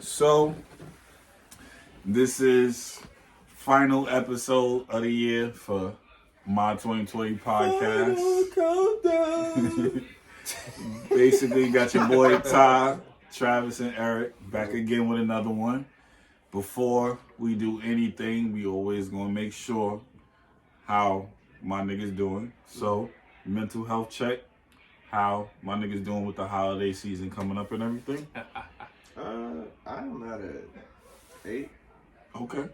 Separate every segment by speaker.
Speaker 1: So, this is final episode of the year for my 2020 podcast. Basically, got your boy Ty, Travis, and Eric back again with another one. Before we do anything, we always gonna make sure how my niggas doing. So, mental health check. How my niggas doing with the holiday season coming up and everything?
Speaker 2: I'm at an 8.
Speaker 1: Okay.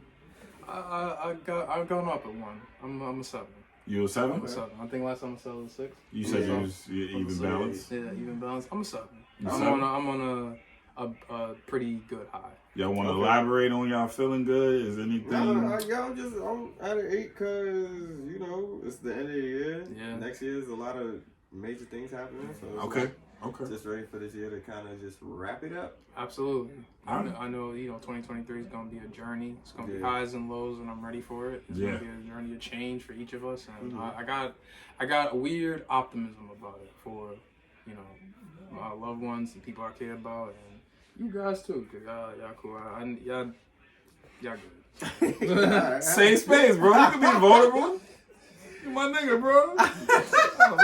Speaker 3: I've gone up at 1. I'm a 7.
Speaker 1: You a 7?
Speaker 3: I'm a 7. I think last time I said I was 6.
Speaker 1: You said you was even balanced?
Speaker 3: Yeah, even balanced. I'm a 7.
Speaker 1: You
Speaker 3: I'm
Speaker 1: 7?
Speaker 3: on a pretty good high.
Speaker 1: Y'all want to elaborate on y'all feeling good? Is anything?
Speaker 2: I'm at an 8 because, it's the end of the year.
Speaker 3: Yeah.
Speaker 2: Next year is a lot of major things happening. So
Speaker 1: Okay.
Speaker 2: Just ready for this year to kind of just wrap it up.
Speaker 3: Absolutely.
Speaker 1: Alright.
Speaker 3: I know, 2023 is going to be a journey. It's going to be highs and lows, and I'm ready for it. It's going to be a journey of change for each of us. And I got a weird optimism about it for, my loved ones and people I care about. And you guys too, because y'all cool. Y'all good.
Speaker 1: Safe space, bro. You can be vulnerable. You my nigga, bro. I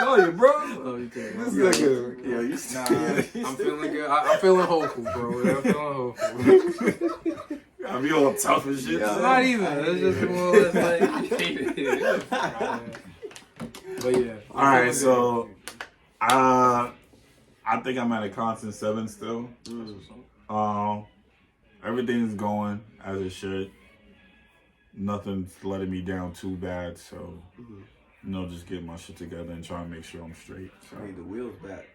Speaker 1: love you, bro.
Speaker 3: Love you too.
Speaker 1: This nigga.
Speaker 2: Yeah, you
Speaker 3: Nah, I'm feeling good. I'm feeling hopeful, bro. I'm feeling hopeful.
Speaker 1: I be all tough and shit.
Speaker 3: Not even. It's just more or less like. But yeah.
Speaker 1: All right, so I think I'm at a constant 7 still. Everything's going as it should. Nothing's letting me down too bad, so just get my shit together and try and make sure I'm straight. So.
Speaker 2: I need the wheels back.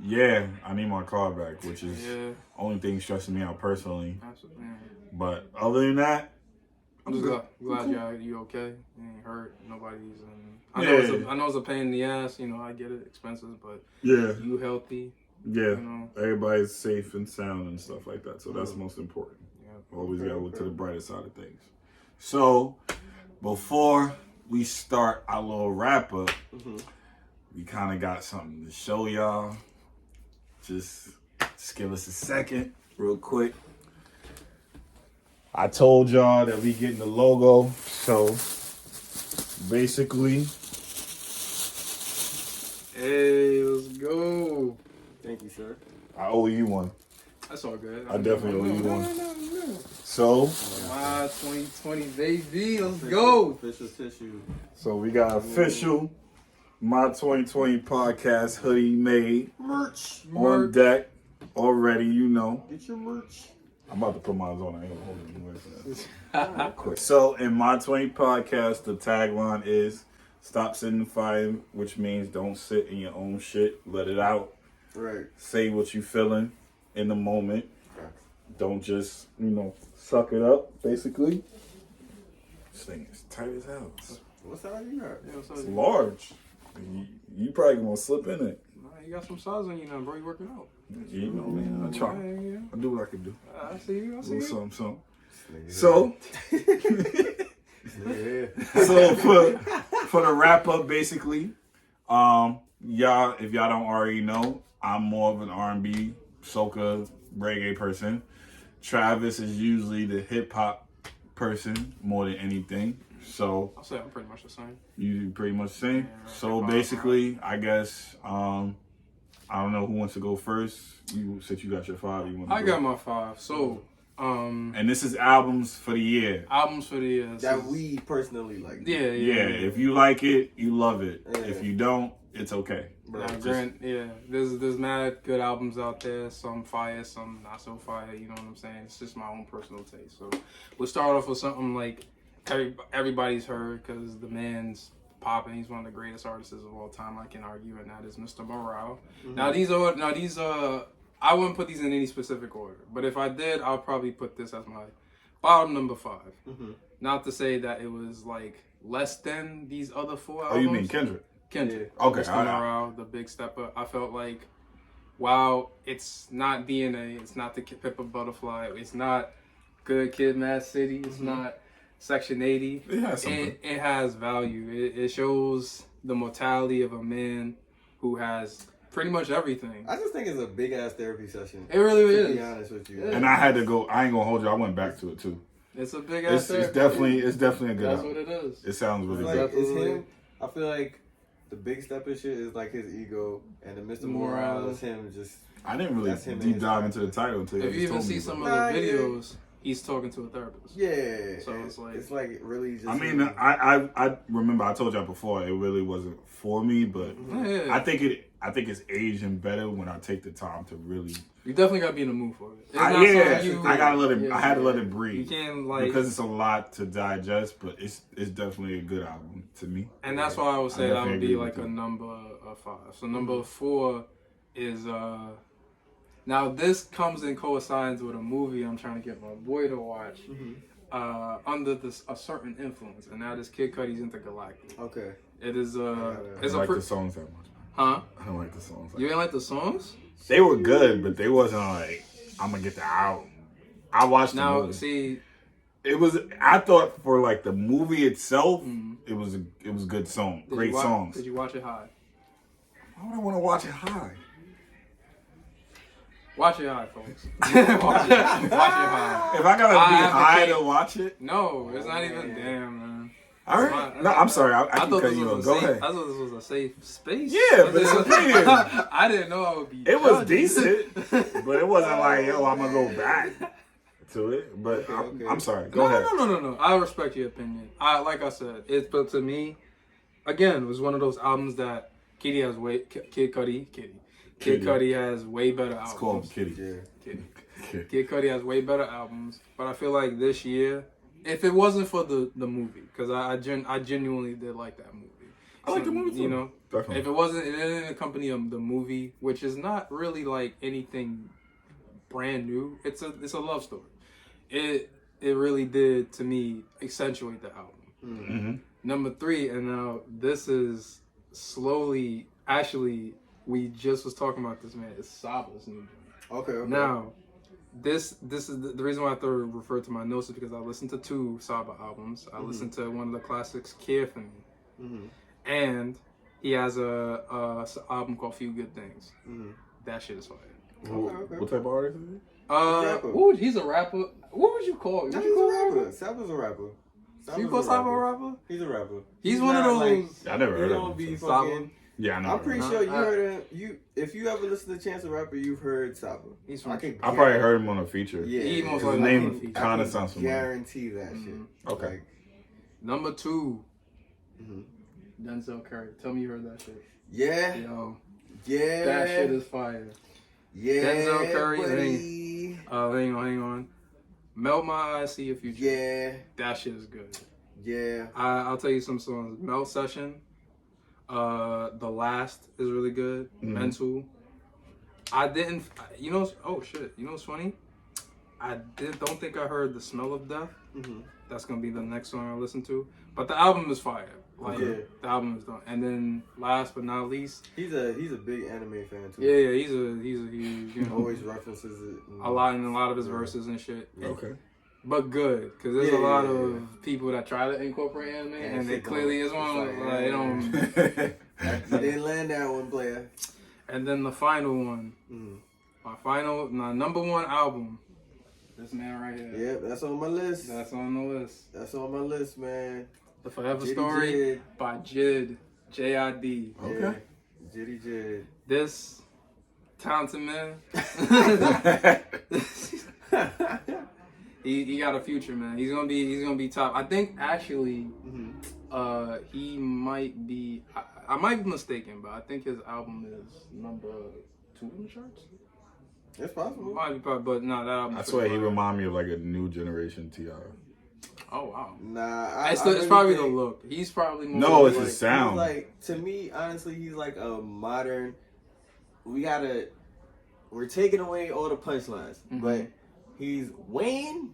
Speaker 1: Yeah, I need my car back, which is only thing stressing me out personally.
Speaker 3: Absolutely.
Speaker 1: But other than that,
Speaker 3: I'm just glad you okay. You ain't hurt. Nobody's. I know it's a pain in the ass. I get it, expenses, but you healthy.
Speaker 1: Yeah, everybody's safe and sound and stuff like that. So that's most important.
Speaker 3: Yeah.
Speaker 1: Always gotta look to the brighter side of things. So before we start our little wrap up, we kind of got something to show y'all. Just give us a second, real quick. I told y'all that we getting the logo, so basically,
Speaker 3: Hey, let's go.
Speaker 2: Thank you, sir.
Speaker 1: I owe you one.
Speaker 3: That's all good.
Speaker 1: I definitely owe you one.
Speaker 3: No.
Speaker 1: So,
Speaker 3: My 2020, baby. Let's go.
Speaker 2: Official tissue.
Speaker 1: so we got official My 2020 podcast hoodie made
Speaker 2: Merch.
Speaker 1: on deck already,
Speaker 2: Get your merch.
Speaker 1: I'm about to put mine on. I ain't gonna hold it anyway. Quick. So in My 20 podcast, the tagline is "Stop sitting in the fire," which means don't sit in your own shit. Let it out.
Speaker 2: Right.
Speaker 1: Say what you feeling in the moment. Don't just, suck it up, basically. This thing is tight as hell.
Speaker 2: What size you got?
Speaker 1: It's large. You probably gonna slip in it.
Speaker 3: Nah, you got some size on you now, bro. You working out.
Speaker 1: Man, I try.
Speaker 3: Yeah.
Speaker 1: I do what I can do.
Speaker 3: I see you. I see you.
Speaker 1: Something. So,
Speaker 2: Yeah.
Speaker 1: so for the wrap up, basically, y'all, if y'all don't already know, I'm more of an R&B, soca, reggae person. Travis is usually the hip hop person more than anything. So
Speaker 3: I'll say I'm pretty much the same.
Speaker 1: you pretty much the same.
Speaker 3: Yeah,
Speaker 1: So basically, I guess I don't know who wants to go first. You said you got your 5.
Speaker 3: I got my 5. So,
Speaker 1: and this is albums for the year.
Speaker 3: albums for the year.
Speaker 2: That we personally like.
Speaker 3: Yeah.
Speaker 1: If you like it, you love it.
Speaker 2: Yeah.
Speaker 1: If you don't, it's okay.
Speaker 3: There's mad good albums out there. Some fire, some not so fire. You know what I'm saying? It's just my own personal taste. So we'll start off with something like everybody's heard because the man's popping. He's one of the greatest artists of all time. I can argue, and that is Mr. Morale. Now these I wouldn't put these in any specific order, but if I did, I'll probably put this as my bottom number 5. Not to say that it was like less than these other 4 albums.
Speaker 1: Oh, you mean Kendrick?
Speaker 3: Kendrick.
Speaker 1: Okay.
Speaker 3: Mr. Morale, the big stepper. I felt like, wow, it's not DNA, it's not the Pippa Butterfly, it's not Good Kid, Mad City, it's not Section 80.
Speaker 1: It has something.
Speaker 3: It has value. It shows the mortality of a man who has pretty much everything.
Speaker 2: I just think it's a big ass therapy session.
Speaker 3: It really
Speaker 2: to
Speaker 3: is.
Speaker 2: be honest with you.
Speaker 3: Yeah.
Speaker 1: And I had to go. I ain't gonna hold you. I went back to it too.
Speaker 3: It's a big ass
Speaker 1: It's definitely a good
Speaker 3: That's
Speaker 1: album.
Speaker 3: what it is.
Speaker 1: It sounds really
Speaker 2: It's
Speaker 1: good.
Speaker 2: like it's him. I feel like the big step and shit is like his ego, and the Mr. Morales him just.
Speaker 1: I didn't really
Speaker 2: That's him and
Speaker 1: deep
Speaker 2: his
Speaker 1: dive
Speaker 2: character.
Speaker 1: into the title until
Speaker 3: If you even see some of the videos, he's talking to a therapist.
Speaker 2: Yeah.
Speaker 3: So
Speaker 2: it's like really just.
Speaker 1: I mean, I remember I told y'all before it really wasn't for me, but
Speaker 3: Yeah.
Speaker 1: I think it's aging better when I take the time to really.
Speaker 3: You definitely gotta be in the mood for it. It's not
Speaker 1: I
Speaker 3: something
Speaker 1: gotta let it.
Speaker 3: yeah,
Speaker 1: I had to let
Speaker 3: yeah.
Speaker 1: it breathe.
Speaker 3: You can't like
Speaker 1: because it's a lot to digest, but it's definitely a good album to me.
Speaker 3: And that's why I would say
Speaker 1: I
Speaker 3: that
Speaker 1: definitely
Speaker 3: would be
Speaker 1: agree
Speaker 3: like
Speaker 1: with
Speaker 3: a
Speaker 1: you.
Speaker 3: number 5. So number 4 is now this comes and coincides with a movie I'm trying to get my boy to watch under a certain influence, and that is Kid Cudi's Intergalactic.
Speaker 2: Okay.
Speaker 3: It is
Speaker 1: I
Speaker 3: it's
Speaker 1: don't
Speaker 3: a
Speaker 1: like the songs that much.
Speaker 3: huh?
Speaker 1: I don't like the songs.
Speaker 3: You ain't like the songs?
Speaker 1: They were good, but they wasn't like I'm gonna get the album. I watched the
Speaker 3: Now
Speaker 1: movie.
Speaker 3: see,
Speaker 1: It was. I thought for like the movie itself, it was good song,
Speaker 3: did
Speaker 1: great
Speaker 3: you watch,
Speaker 1: songs.
Speaker 3: Did you watch it high?
Speaker 1: Why would I want to watch it high?
Speaker 3: Watch it high, folks. watch it high.
Speaker 1: If I gotta be high
Speaker 3: advocate-
Speaker 1: to watch it,
Speaker 3: No, it's not even. Damn, man.
Speaker 1: all right. No, I'm sorry. I can
Speaker 3: thought
Speaker 1: cut
Speaker 3: this
Speaker 1: you
Speaker 3: was
Speaker 1: off.
Speaker 3: a
Speaker 1: Go
Speaker 3: safe.
Speaker 1: ahead.
Speaker 3: I thought this was a safe space.
Speaker 1: Yeah, but it's opinion.
Speaker 3: I didn't know I would be.
Speaker 1: It was
Speaker 3: judged.
Speaker 1: decent, but it wasn't like yo, I'm gonna go back to it. But
Speaker 2: Okay.
Speaker 1: I'm sorry. Go ahead.
Speaker 3: No. I respect your opinion. Like I said, but to me, again, it was one of those albums that Kid Cudi has way better albums.
Speaker 1: It's called Kitty.
Speaker 2: Yeah.
Speaker 3: Kid Cudi has way better albums, but I feel like this year, if it wasn't for the movie, because I genuinely did like that movie.
Speaker 1: I like the movie too.
Speaker 3: You know,
Speaker 1: Definitely.
Speaker 3: if it wasn't, it didn't accompany the movie, which is not really like anything brand new. It's a love story. It really did to me accentuate the album.
Speaker 1: Mm-hmm.
Speaker 3: Number 3, and now this is slowly. Actually, we just was talking about this, man. It's Saba's new joint.
Speaker 2: Okay.
Speaker 3: Now, this is the reason why I thought it referred to my notes is because I listened to 2 Saba albums. I listened to one of the classics, Care for Me, and he has a album called Few Good Things. That shit is fire.
Speaker 2: Okay.
Speaker 1: What type of artist is he?
Speaker 3: Rapper. He's a rapper. What would you call him?
Speaker 2: No,
Speaker 3: Would
Speaker 2: he's
Speaker 3: you call
Speaker 2: a
Speaker 3: him
Speaker 2: rapper. Saba's a rapper.
Speaker 3: You call Saba a rapper?
Speaker 2: He's a rapper.
Speaker 3: He's one of
Speaker 2: not
Speaker 3: those.
Speaker 1: I never
Speaker 2: He
Speaker 1: heard
Speaker 2: don't
Speaker 1: of
Speaker 2: be
Speaker 1: him.
Speaker 2: fucking.
Speaker 1: Yeah, I know.
Speaker 2: I'm pretty
Speaker 3: No,
Speaker 2: sure you
Speaker 3: I-
Speaker 2: heard him. If you ever listen to Chance the Rapper, you've heard Saba.
Speaker 3: He's from.
Speaker 1: I probably heard him on a feature.
Speaker 2: Yeah.
Speaker 3: He most
Speaker 1: His
Speaker 3: likely
Speaker 1: name
Speaker 3: on the feature.
Speaker 1: kind of sounds familiar.
Speaker 2: Guarantee that shit.
Speaker 1: Okay.
Speaker 2: Like,
Speaker 3: Number 2.
Speaker 2: Mhm.
Speaker 3: Denzel Curry. Tell me you heard that shit.
Speaker 2: yeah.
Speaker 3: Yo,
Speaker 2: Yeah.
Speaker 3: that shit is fire.
Speaker 2: Yeah.
Speaker 3: Denzel Curry,
Speaker 2: buddy.
Speaker 3: Hang on. Melt My Eyes, See Your Future.
Speaker 2: Yeah.
Speaker 3: That shit is good.
Speaker 2: Yeah.
Speaker 3: I'll tell you some songs. Melt Session. The Last is really good. Mental. I didn't. Oh shit. You know what's funny? Don't think I heard The Smell of Death. That's gonna be the next song I listen to. But the album is fire. Like
Speaker 2: Yeah.
Speaker 3: the album is done. And then last but not least,
Speaker 2: He's a big anime fan too.
Speaker 3: yeah, he's a huge,
Speaker 2: Always references it.
Speaker 3: a lot in a lot of his verses and shit.
Speaker 1: Okay.
Speaker 3: But good, because there's a
Speaker 2: Yeah,
Speaker 3: lot
Speaker 2: yeah,
Speaker 3: of people that try to incorporate anime, and it
Speaker 2: shit
Speaker 3: clearly
Speaker 2: don't-
Speaker 3: is one.
Speaker 2: it's
Speaker 3: Like,
Speaker 2: like,
Speaker 3: they don't.
Speaker 2: You didn't land that one, player.
Speaker 3: And then the final one, my number 1 album. This man right here.
Speaker 2: Yep, that's on my list.
Speaker 3: That's on the list.
Speaker 2: That's on my list, man.
Speaker 3: The Forever
Speaker 2: Jitty
Speaker 3: Story
Speaker 2: Jid.
Speaker 3: by Jid, J-I-D.
Speaker 1: Okay.
Speaker 2: Yeah. Jitty Jid.
Speaker 3: This talented man. He got a future, man. He's gonna be top. I think actually, he might be. I might be mistaken, but I think his album is number 2 in the charts.
Speaker 2: It's possible.
Speaker 3: Might be, but no, that album.
Speaker 1: I swear he remind me of like a new generation T.I.
Speaker 3: Oh wow.
Speaker 2: Nah,
Speaker 3: It's
Speaker 2: really
Speaker 3: probably the
Speaker 2: think
Speaker 3: look. He's probably more.
Speaker 1: No,
Speaker 3: like,
Speaker 1: it's his sound.
Speaker 2: He's like, to me, honestly, he's like a modern. We're taking away all the punchlines, but he's Wayne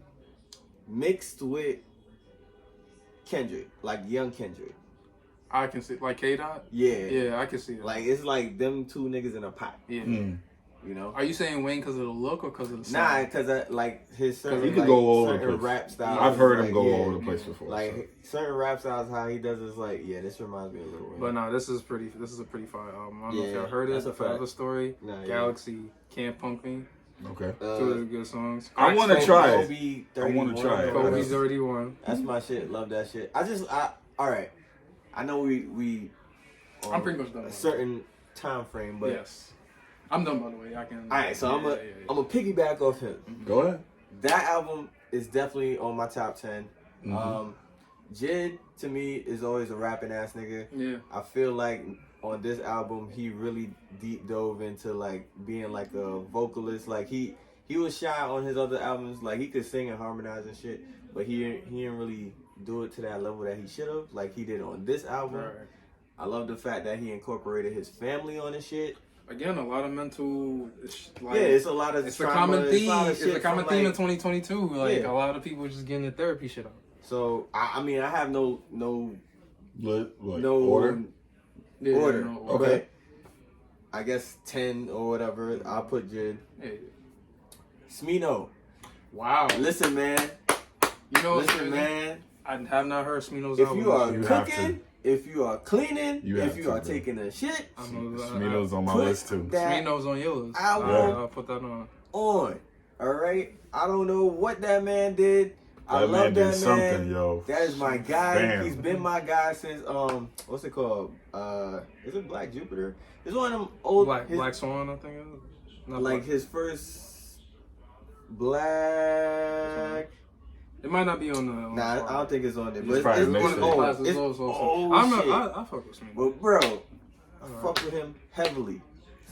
Speaker 2: mixed with Kendrick, like young Kendrick.
Speaker 3: I can see like K Dot.
Speaker 2: Yeah.
Speaker 3: Yeah, I can see that.
Speaker 2: Like it's like them two niggas in a pot.
Speaker 3: Yeah.
Speaker 2: You know?
Speaker 3: Are you saying Wayne because of the look or because of the
Speaker 2: Nah,
Speaker 3: sound?
Speaker 2: because like his certain,
Speaker 1: He could
Speaker 2: like,
Speaker 1: go all over the
Speaker 2: certain
Speaker 1: place.
Speaker 2: rap styles.
Speaker 1: I've heard him
Speaker 2: like,
Speaker 1: go
Speaker 2: yeah,
Speaker 1: all over the place before.
Speaker 2: Like certain rap styles, how he does is like, yeah, this reminds me of Lil Wayne.
Speaker 3: But no, this is a pretty fire album. I don't know if
Speaker 2: Yeah,
Speaker 3: y'all heard it.
Speaker 2: that's a fact.
Speaker 3: Forever Story,
Speaker 2: Nah, yeah.
Speaker 3: Galaxy, Can't Punk Me.
Speaker 1: Okay.
Speaker 3: Two of the good songs.
Speaker 1: I want to try it.
Speaker 2: Kobe
Speaker 1: I wanna
Speaker 2: 31,
Speaker 1: try it.
Speaker 2: bro.
Speaker 3: Kobe's 31.
Speaker 2: That's my shit. Love that shit. All right. I know we
Speaker 3: I'm pretty much done.
Speaker 2: a
Speaker 3: with it.
Speaker 2: certain time frame, but
Speaker 3: Yes. I'm done, by the way. I can.
Speaker 2: all right. So I'm a piggyback off him.
Speaker 1: Go ahead.
Speaker 2: That album is definitely on my top 10.
Speaker 1: Mm-hmm.
Speaker 2: Jid to me is always a rapping ass nigga.
Speaker 3: Yeah.
Speaker 2: I feel like on this album he really deep dove into like being like a vocalist. Like he was shy on his other albums. Like he could sing and harmonize and shit, but he didn't really do it to that level that he should have. Like he did on this album.
Speaker 3: Right.
Speaker 2: I love the fact that he incorporated his family on this shit.
Speaker 3: Again, a lot of mental. Like,
Speaker 2: Yeah, it's a lot of
Speaker 3: It's a
Speaker 2: trauma,
Speaker 3: common theme.
Speaker 2: lot of
Speaker 3: It's
Speaker 2: shit
Speaker 3: a common
Speaker 2: from,
Speaker 3: theme in
Speaker 2: like,
Speaker 3: 2022. Like
Speaker 2: Yeah.
Speaker 3: a lot of people just getting their therapy shit out.
Speaker 2: So I mean I have no
Speaker 1: Like
Speaker 2: no
Speaker 1: order.
Speaker 3: Yeah,
Speaker 2: order.
Speaker 3: no,
Speaker 2: Okay. I guess 10 or whatever. I'll put Jid.
Speaker 3: Yeah.
Speaker 2: Smino.
Speaker 3: Wow.
Speaker 2: Listen, man.
Speaker 3: You know what's
Speaker 2: Listen,
Speaker 3: crazy?
Speaker 2: man.
Speaker 3: I have not heard Smino's
Speaker 2: If
Speaker 3: album.
Speaker 2: you are
Speaker 1: You have
Speaker 2: cooking, if you are cleaning,
Speaker 1: You
Speaker 2: if
Speaker 1: have
Speaker 2: you
Speaker 1: to,
Speaker 2: are
Speaker 1: bro.
Speaker 2: taking a shit,
Speaker 1: Smino's on my
Speaker 2: put
Speaker 1: list too.
Speaker 2: that
Speaker 3: Smino's on your list.
Speaker 2: I will-
Speaker 3: I'll put that on.
Speaker 2: on. All right. I don't know what that man did. I
Speaker 1: That
Speaker 2: love
Speaker 1: man
Speaker 2: that
Speaker 1: did something,
Speaker 2: man.
Speaker 1: yo.
Speaker 2: That is my guy.
Speaker 1: Bam.
Speaker 2: He's been my guy since what's it called? Is it Black Jupiter? It's one of them old
Speaker 3: Black Swan, I think it is. Not
Speaker 2: like
Speaker 3: Black-
Speaker 2: his first Black.
Speaker 3: It might not be on the.
Speaker 2: Nah, I don't think it's on there. But
Speaker 1: It's probably
Speaker 2: it's
Speaker 1: mixed
Speaker 2: one
Speaker 1: in.
Speaker 2: of old.
Speaker 3: Classes,
Speaker 2: It's
Speaker 3: also.
Speaker 2: old
Speaker 3: I
Speaker 2: shit.
Speaker 3: fuck with Smino.
Speaker 2: But bro, I
Speaker 3: Alright.
Speaker 2: fuck with him heavily.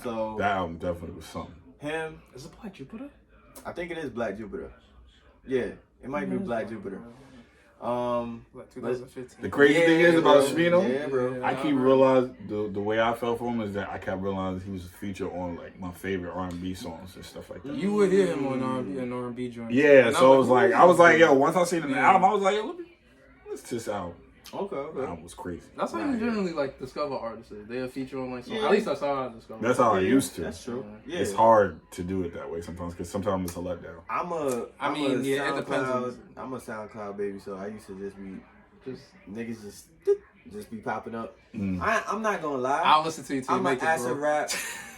Speaker 2: So
Speaker 1: That album definitely was something.
Speaker 2: him,
Speaker 3: Is it Black Jupiter?
Speaker 2: I think it is Black Jupiter. Yeah, it might be Black Jupiter.
Speaker 3: Like 2015.
Speaker 1: The crazy thing is about Smino,
Speaker 2: Yeah, bro.
Speaker 1: I keep realizing the way I felt for him is that I kept realizing he was featured on like my favorite R&B songs and stuff like that.
Speaker 3: You would hear him on R&B joint.
Speaker 1: Yeah,
Speaker 3: And
Speaker 1: so
Speaker 3: I'm
Speaker 1: it was like I was like, yo, once I seen the
Speaker 3: Yeah.
Speaker 1: album, I was like, yo, let me listen to this album.
Speaker 2: Okay,
Speaker 1: The
Speaker 2: okay.
Speaker 1: album was crazy.
Speaker 3: That's how you generally like discover artists. They'll feature on like.
Speaker 2: Yeah.
Speaker 3: At least that's how I discover.
Speaker 1: That's how I used to.
Speaker 2: That's true. Yeah.
Speaker 1: It's hard to do it that way sometimes because sometimes it's a letdown.
Speaker 2: I'm a SoundCloud baby, so I used to just be niggas just be popping up. I'm not gonna lie.
Speaker 3: I'll listen to you till you
Speaker 2: I'm
Speaker 3: make
Speaker 2: an
Speaker 3: it,
Speaker 2: acid
Speaker 3: bro.
Speaker 2: rap.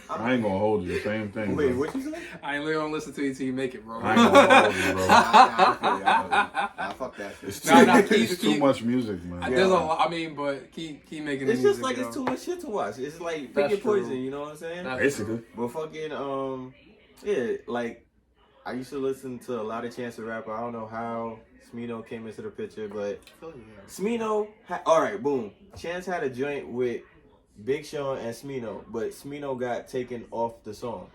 Speaker 1: I ain't gonna hold you. Same thing.
Speaker 2: Wait,
Speaker 1: bro.
Speaker 2: what you say?
Speaker 3: I ain't literally gonna listen to you till you make it, bro.
Speaker 1: I ain't gonna hold you, bro.
Speaker 2: Nah, fuck that shit.
Speaker 1: It's
Speaker 3: Nah,
Speaker 1: too much music, man.
Speaker 3: There's a lot. I mean, but keep making.
Speaker 2: It's
Speaker 3: the
Speaker 2: just
Speaker 3: music,
Speaker 2: like
Speaker 3: yo.
Speaker 2: it's too much shit to watch. It's like
Speaker 3: That's
Speaker 2: pick your poison,
Speaker 3: true.
Speaker 2: you know what I'm saying?
Speaker 3: That's
Speaker 1: Basically.
Speaker 2: But fucking yeah, like I used to listen to a lot of Chance the Rapper. I don't know how Smino came into the picture, but Smino all right, boom. Chance had a joint with Big Sean and Smino, but Smino got taken off the song.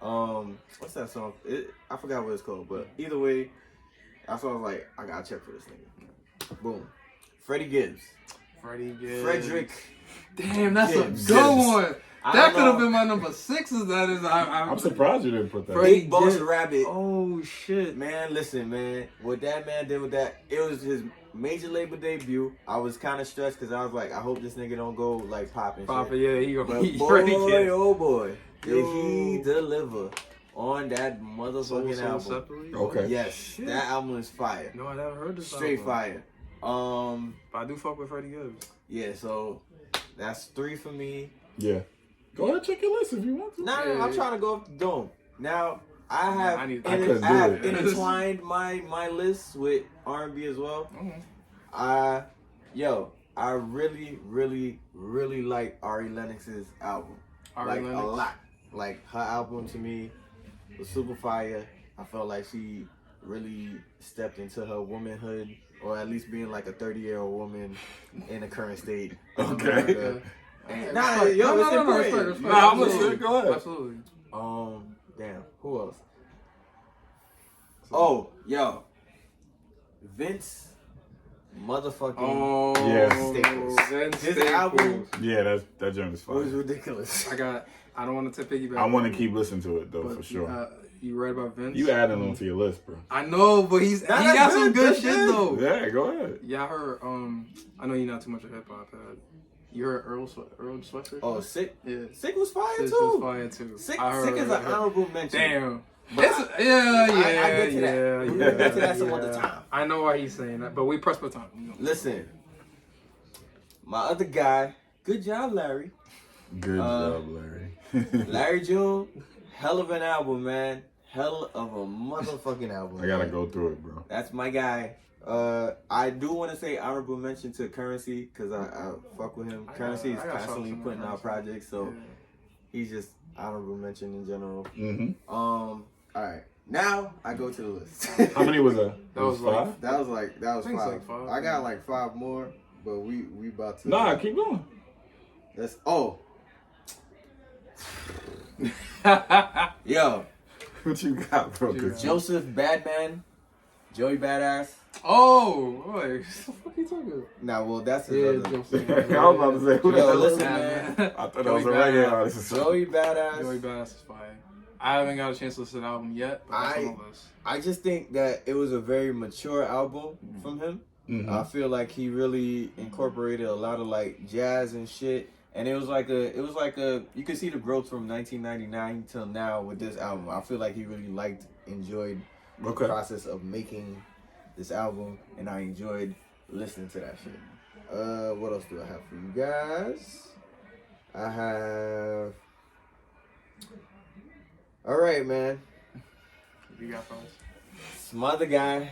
Speaker 2: What's that song? I forgot what it's called, but either way, that's why I was like, I gotta check for this nigga. Boom. Freddie Gibbs. Frederick.
Speaker 3: Damn, that's
Speaker 2: Gibbs.
Speaker 3: a good one.
Speaker 2: I
Speaker 3: That
Speaker 2: don't
Speaker 3: could have
Speaker 2: know.
Speaker 3: been my number 6. That is,
Speaker 1: I'm surprised you didn't put that.
Speaker 3: Freddie
Speaker 2: Big Boss
Speaker 3: Gibbs.
Speaker 2: Rabbit.
Speaker 3: Oh shit.
Speaker 2: Man, listen, man. What that man did with that, it was his major label debut. I was kind of stressed because I was like, I hope this nigga don't go like popping.
Speaker 3: Papa,
Speaker 2: shit.
Speaker 3: yeah, he
Speaker 2: But
Speaker 3: gonna be
Speaker 2: boy,
Speaker 3: Freddie Gibbs.
Speaker 2: oh boy, did
Speaker 3: Yo.
Speaker 2: he deliver on that motherfucking
Speaker 3: Soul
Speaker 2: album?
Speaker 3: Separately?
Speaker 1: Okay.
Speaker 2: Yes,
Speaker 3: Shit.
Speaker 2: that album is fire.
Speaker 3: No, I never heard this.
Speaker 2: Straight
Speaker 3: album.
Speaker 2: fire.
Speaker 3: But I do fuck with Freddie Gibbs.
Speaker 2: Yeah, so that's 3 for me.
Speaker 1: Yeah. Go ahead, check your list if you want to.
Speaker 2: No,
Speaker 3: Yeah.
Speaker 2: I'm trying to go off the dome. Now I have
Speaker 3: I need-
Speaker 1: I couldn't
Speaker 2: I have
Speaker 1: do it.
Speaker 2: intertwined my list with R&B as well. I really, really, really like Ari Lennox's album.
Speaker 3: Ari
Speaker 2: like
Speaker 3: Lennox.
Speaker 2: a lot. Like her album to me was super fire. I felt like she really stepped into her womanhood, or at least being like a 30-year-old woman in the current state of
Speaker 1: Okay.
Speaker 2: America. And, nah,
Speaker 3: Respect.
Speaker 2: yo,
Speaker 3: No,
Speaker 2: it's
Speaker 3: no,
Speaker 2: important.
Speaker 3: respect.
Speaker 1: Nah, I'm
Speaker 3: Absolutely.
Speaker 1: listening. Go ahead.
Speaker 3: Absolutely.
Speaker 2: Damn, who else? Oh, yo, Vince, motherfucking
Speaker 3: Oh,
Speaker 1: Yeah.
Speaker 2: Staples.
Speaker 3: Vince
Speaker 2: His
Speaker 3: Staples.
Speaker 2: album
Speaker 1: Yeah, that joint is
Speaker 2: was
Speaker 1: fine.
Speaker 2: ridiculous.
Speaker 3: I don't want to piggyback.
Speaker 1: I want to keep listening to it though
Speaker 3: but,
Speaker 1: for sure.
Speaker 3: You read about Vince?
Speaker 1: You adding on to your list, bro.
Speaker 3: I know, but he
Speaker 2: Nah,
Speaker 3: got
Speaker 2: that's
Speaker 3: some
Speaker 2: good,
Speaker 3: good
Speaker 2: that's
Speaker 3: shit
Speaker 2: good.
Speaker 3: though.
Speaker 1: Yeah, go ahead.
Speaker 3: Yeah, I heard. I know you're not too much of hip hop head, You heard Earl Sweatshirt?
Speaker 2: Oh, Sick.
Speaker 3: Yeah.
Speaker 2: Sick was fire
Speaker 3: Sick
Speaker 2: too.
Speaker 3: was fire too.
Speaker 2: Sick
Speaker 3: I heard
Speaker 2: is an honorable mention.
Speaker 3: Damn.
Speaker 2: But
Speaker 3: I get to
Speaker 2: that. We're gonna get to that some other time.
Speaker 3: I know why he's saying that, but we press for time. You know.
Speaker 2: Listen, my other guy. Good job, Larry.
Speaker 1: Good job, Larry.
Speaker 2: Larry June, hell of an album, man. Hell of a motherfucking album.
Speaker 1: I gotta
Speaker 2: man.
Speaker 1: go through it, bro.
Speaker 2: That's my guy. I do want to say honorable mention to Currency because I fuck with him. Currency is constantly putting out projects, so he's just honorable mention in general.
Speaker 1: Mm-hmm.
Speaker 2: All right, now I go to the list.
Speaker 1: How many was that?
Speaker 3: That was like
Speaker 2: That was
Speaker 3: think it's
Speaker 2: five.
Speaker 3: like five.
Speaker 2: I got like 5 more, but we about to.
Speaker 1: Nah, keep going.
Speaker 2: That's yo,
Speaker 1: What you got, bro?
Speaker 2: Joseph Badman, Joey Badass.
Speaker 3: Oh, boy. What the fuck are you talking about?
Speaker 2: Nah, well that's his
Speaker 3: Yeah,
Speaker 2: other.
Speaker 3: Joseph.
Speaker 1: I was about to say, who the
Speaker 2: Yo,
Speaker 1: hell is
Speaker 2: listen,
Speaker 1: that?
Speaker 2: man.
Speaker 1: I thought that was a reggae artist.
Speaker 2: Joey Badass.
Speaker 3: Joey Badass is fire. I haven't got a chance to listen to the album yet, but that's on the list.
Speaker 2: I just think that it was a very mature album from him.
Speaker 1: Mm-hmm.
Speaker 2: I feel like he really incorporated a lot of like jazz and shit, and it was like a you could see the growth from 1999 till now with this album. I feel like he really enjoyed the process of making this album, and I enjoyed listening to that shit. What else do I have for you guys? I have. All right, man.
Speaker 3: You got fellas?
Speaker 2: Some other guy.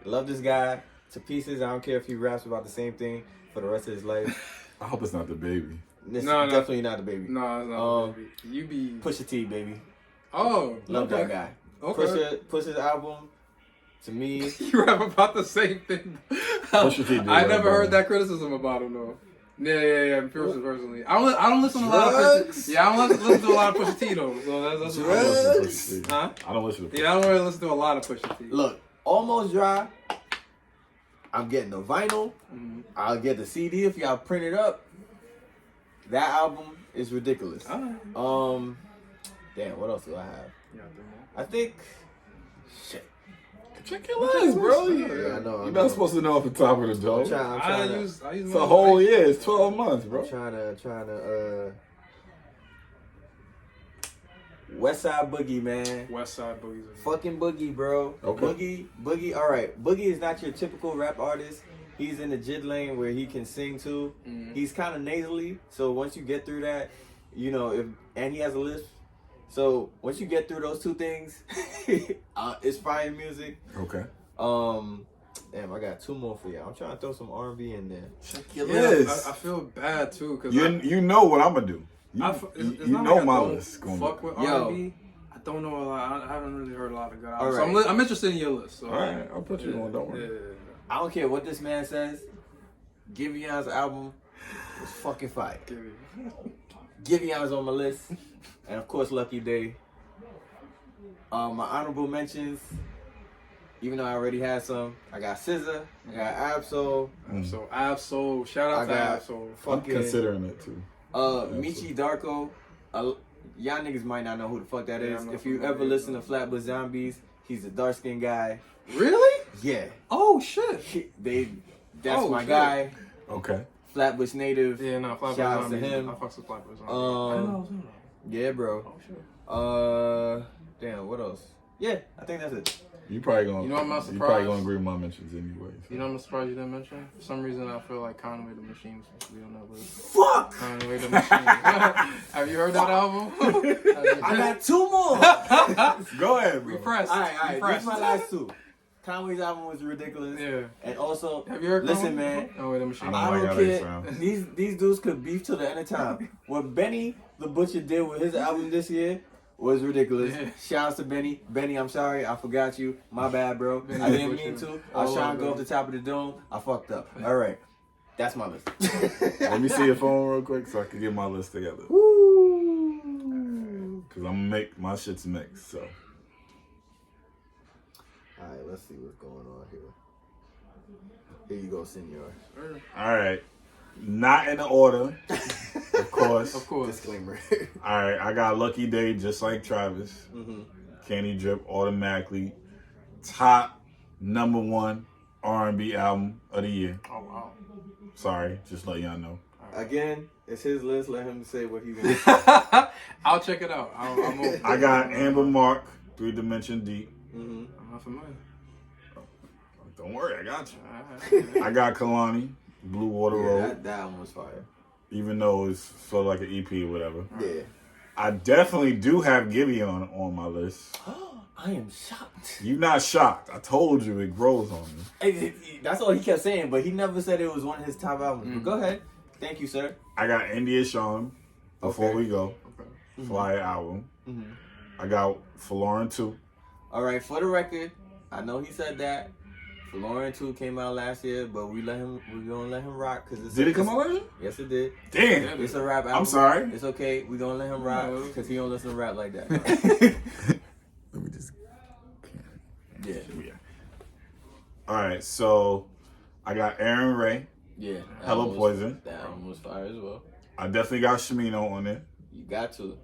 Speaker 2: Love this guy to pieces. I don't care if he raps about the same thing for the rest of his life.
Speaker 1: I hope it's not the baby.
Speaker 2: This definitely not the baby.
Speaker 3: No, it's not. Baby. You be
Speaker 2: Pusha T, baby.
Speaker 3: Oh,
Speaker 2: Love that guy.
Speaker 3: Okay.
Speaker 2: Pusha's album, to me.
Speaker 3: You rap about the same thing.
Speaker 1: Pusha T,
Speaker 3: I never heard that criticism about him though. Yeah. Personally, I don't listen to a lot of Pusha. Yeah, I don't listen to a lot of Pusha T though. So that's
Speaker 2: Drugs?
Speaker 3: Huh?
Speaker 1: I don't listen to Pusha.
Speaker 3: Yeah, I don't really listen to a lot of Pusha T.
Speaker 2: Look, Almost Dry. I'm getting the vinyl.
Speaker 3: Mm-hmm.
Speaker 2: I'll get the CD if y'all print it up. That album is ridiculous.
Speaker 3: All right.
Speaker 2: Damn, what else do I have?
Speaker 3: Yeah,
Speaker 2: I think. Shit.
Speaker 1: Check your list, bro.
Speaker 2: Yeah, I know.
Speaker 1: You're not supposed to know off the top of the dome.
Speaker 2: I
Speaker 3: use
Speaker 1: It's a whole year. It's 12 months, bro.
Speaker 2: I'm trying to. West Side Boogie, man.
Speaker 3: West Side Boogie.
Speaker 2: Fucking Boogie, bro.
Speaker 1: Okay.
Speaker 2: Boogie. All right. Boogie is not your typical rap artist. He's in the jid lane where he can sing too.
Speaker 3: Mm-hmm.
Speaker 2: He's kind of nasally, so once you get through that, and he has a lisp. So once you get through those two things, it's fire music.
Speaker 1: Okay.
Speaker 2: Damn, I got 2 more for you. I'm trying to throw some R&B in there.
Speaker 1: Check your
Speaker 3: Yeah,
Speaker 1: list.
Speaker 3: I feel bad too because
Speaker 1: You know what I'm gonna do.
Speaker 3: it's
Speaker 1: You
Speaker 3: not
Speaker 1: know
Speaker 3: like I
Speaker 1: my
Speaker 3: don't
Speaker 1: list. Gonna
Speaker 3: fuck
Speaker 1: be.
Speaker 3: with
Speaker 2: Yo.
Speaker 3: R&B. I don't know a lot. I haven't really heard a lot of good
Speaker 2: All
Speaker 3: albums.
Speaker 2: right.
Speaker 3: So I'm interested in your list. So.
Speaker 1: All right, I'll put you on. Don't worry.
Speaker 3: Yeah.
Speaker 2: I don't care what this man says. Givion's album was fucking fire. Givion's on my list. And of course, Lucky Day. My honorable mentions, even though I already had some, I got SZA, I got Absol.
Speaker 3: So Absol, shout out to Absol.
Speaker 1: I'm considering it too.
Speaker 2: Michi Darko. Y'all niggas might not know who the fuck that is. If you ever listen to Flatbush Zombies, he's a dark skinned guy.
Speaker 3: Really?
Speaker 2: Yeah.
Speaker 3: Oh shit.
Speaker 2: That's my guy.
Speaker 1: Okay.
Speaker 2: Flatbush native.
Speaker 3: Yeah, no, Flatbush
Speaker 2: Shout out to
Speaker 3: Zombies.
Speaker 2: him.
Speaker 3: I fucks with Flatbush Zombies. I didn't know I was in that.
Speaker 2: Yeah, bro.
Speaker 3: Oh shit.
Speaker 2: Damn, what else? Yeah, I think that's it.
Speaker 1: You probably gonna.
Speaker 3: You know, I'm not
Speaker 1: You probably
Speaker 3: surprised.
Speaker 1: gonna agree with my mentions anyway. So.
Speaker 3: You know, I'm surprised you didn't mention. For some reason, I feel like Conway the Machine's supposed to be on that list.
Speaker 2: Fuck!
Speaker 3: Conway the Machine. Have you heard that album?
Speaker 2: I got 2 more.
Speaker 1: Go ahead, bro.
Speaker 3: Repressed.
Speaker 2: All right. These
Speaker 3: Repressed.
Speaker 2: my last 2. Conway's album was ridiculous.
Speaker 3: Yeah.
Speaker 2: And also,
Speaker 3: Have you heard?
Speaker 2: listen,
Speaker 3: Conway?
Speaker 2: man.
Speaker 3: Conway the Machine.
Speaker 1: I
Speaker 2: I
Speaker 1: like
Speaker 2: don't
Speaker 1: how they
Speaker 2: care.
Speaker 1: sound.
Speaker 2: These dudes could beef till the end of time. What Benny the Butcher did with his album this year was ridiculous.
Speaker 3: Yeah.
Speaker 2: Shouts to Benny. Benny, I'm sorry. I forgot you. My bad, bro.
Speaker 3: Benny
Speaker 2: I didn't
Speaker 3: Butcher.
Speaker 2: mean to. I was trying to go off the top of the dome. I fucked up. All right. That's my list.
Speaker 1: Let me see your phone real quick so I can get my list together.
Speaker 2: Woo.
Speaker 1: Cause I'm gonna make my shit's mixed. So.
Speaker 2: All right, let's see what's going on here. Here you go, senor.
Speaker 1: All right. Not in the order, of course.
Speaker 3: Of course.
Speaker 2: Disclaimer.
Speaker 1: All right, I got Lucky Day just like Travis. Candy Drip automatically top #1 R&B album of the year.
Speaker 3: Oh wow.
Speaker 1: Sorry, just let y'all know.
Speaker 3: All
Speaker 2: Again, it's his list. Let him say what he wants.
Speaker 3: I'll check it out. I'm open.
Speaker 1: I got Amber Mark, 3 Dimension Deep.
Speaker 2: Mm-hmm.
Speaker 3: I'm not familiar.
Speaker 1: Don't worry, I got you.
Speaker 3: Alright.
Speaker 1: I got Kalani, Blue Water Road.
Speaker 2: That one was fire.
Speaker 1: Even though it's sort of like an EP or whatever.
Speaker 2: Yeah.
Speaker 1: I definitely do have Gibby on my list.
Speaker 2: I am shocked.
Speaker 1: You not shocked. I told you it grows on me.
Speaker 2: That's all he kept saying, but he never said it was one of his top albums. But go ahead. Thank you, sir.
Speaker 1: I got India Sean, Before
Speaker 2: Okay.
Speaker 1: We Go.
Speaker 3: Okay.
Speaker 1: Fire album.
Speaker 2: Mm-hmm.
Speaker 1: I got Lauren 2.
Speaker 2: All right, for the record, I know he said that. Lauren 2 came out last year, but we're gonna let him rock because it's.
Speaker 1: Did it come out last year?
Speaker 2: Yes, it did.
Speaker 1: Damn.
Speaker 2: It's a rap album.
Speaker 1: I'm sorry.
Speaker 2: It's okay. We're gonna let him rock because he don't listen to rap like that.
Speaker 1: Let me just.
Speaker 2: Yeah.
Speaker 1: All right, so I got Aaron Ray.
Speaker 2: Yeah.
Speaker 1: Hello Poison.
Speaker 2: That album was fire as well.
Speaker 1: I definitely got Shimino on there.
Speaker 2: You got to.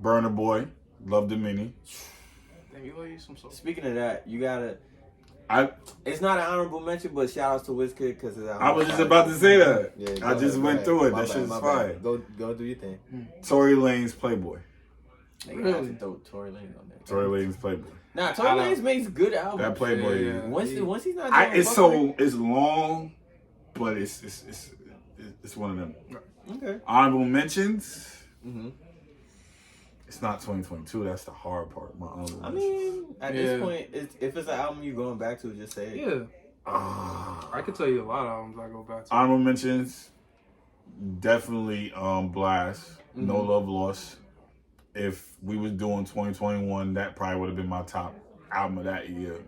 Speaker 1: Burner Boy. Love the Mini.
Speaker 3: Damn, you owe you some sauce.
Speaker 2: Speaking of that, you gotta.
Speaker 1: I
Speaker 2: It's not an honorable mention, but shout outs to WizKid because
Speaker 1: I was just about to say that.
Speaker 2: Yeah,
Speaker 1: I
Speaker 2: go
Speaker 1: just
Speaker 2: ahead,
Speaker 1: went
Speaker 2: go
Speaker 1: through
Speaker 2: ahead.
Speaker 1: it.
Speaker 2: My
Speaker 1: That
Speaker 2: bad,
Speaker 1: shit's
Speaker 2: my
Speaker 1: fire.
Speaker 2: bad. Go do your thing.
Speaker 1: Tory Lanez Playboy.
Speaker 2: Nigga,
Speaker 3: Really?
Speaker 2: I have to throw Tory Lanez on there.
Speaker 1: Tory Lanez Playboy.
Speaker 2: Nah, Tory
Speaker 3: I don't-
Speaker 2: Lanez makes good albums.
Speaker 1: That Playboy.
Speaker 3: Yeah, yeah.
Speaker 2: Once he's not doing
Speaker 1: It's it's long, but it's one of them.
Speaker 2: okay.
Speaker 1: Honorable mentions.
Speaker 2: Mm-hmm.
Speaker 1: It's not 2022. That's the hard part. My honorable
Speaker 2: I
Speaker 1: mentions.
Speaker 2: mean, at this point, if it's an album you're going back to, just say it.
Speaker 3: Yeah.
Speaker 1: Ah.
Speaker 3: I could tell you a lot of albums I go back to.
Speaker 1: Honorable mentions. Definitely Blast. No Love Lost. If we was doing 2021, that probably would have been my top album of that year.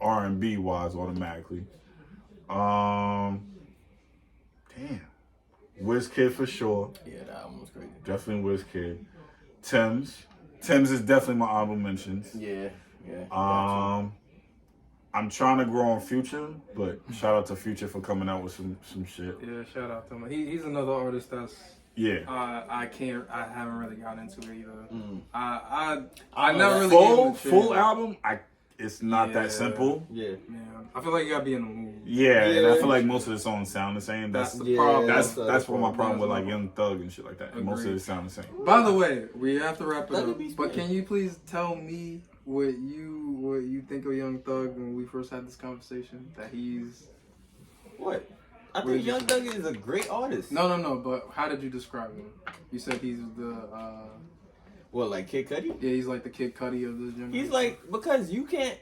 Speaker 1: R&B wise, automatically. Damn. WizKid for sure.
Speaker 2: Yeah, that album was crazy.
Speaker 1: Definitely WizKid. Thames. Thames is definitely my honorable mentions.
Speaker 2: Yeah.
Speaker 1: I'm trying to grow on Future, but shout out to Future for coming out with some shit.
Speaker 3: Yeah, shout out to him. He's another artist that's
Speaker 1: Yeah.
Speaker 3: I haven't really got into it either.
Speaker 2: Mm.
Speaker 3: I never really gave him a
Speaker 1: Full
Speaker 3: chance.
Speaker 1: album, it's not that
Speaker 3: Yeah.
Speaker 1: simple.
Speaker 2: Yeah.
Speaker 3: Yeah, I feel like you gotta be in the mood.
Speaker 1: Yeah, and I
Speaker 2: Yeah.
Speaker 1: feel like most of the songs sound the same. That's
Speaker 3: That's the
Speaker 2: Yeah,
Speaker 3: problem.
Speaker 1: that's what my problem with
Speaker 3: That's
Speaker 1: like Young Thug and shit like that. Most of
Speaker 3: Agreed.
Speaker 1: it sound the same.
Speaker 3: By the way, we have to wrap it
Speaker 2: Let
Speaker 3: up.
Speaker 2: it be
Speaker 3: But
Speaker 2: split.
Speaker 3: can you please tell me what you think of Young Thug when we first had this conversation? That he's
Speaker 2: What? I
Speaker 3: What
Speaker 2: think
Speaker 3: did you
Speaker 2: Young
Speaker 3: say?
Speaker 2: Thug is a great artist.
Speaker 3: no. But how did you describe him? You said he's the
Speaker 2: What, like Kid Cudi?
Speaker 3: yeah, he's like the Kid Cudi of this generation.
Speaker 2: He's like, because you can't,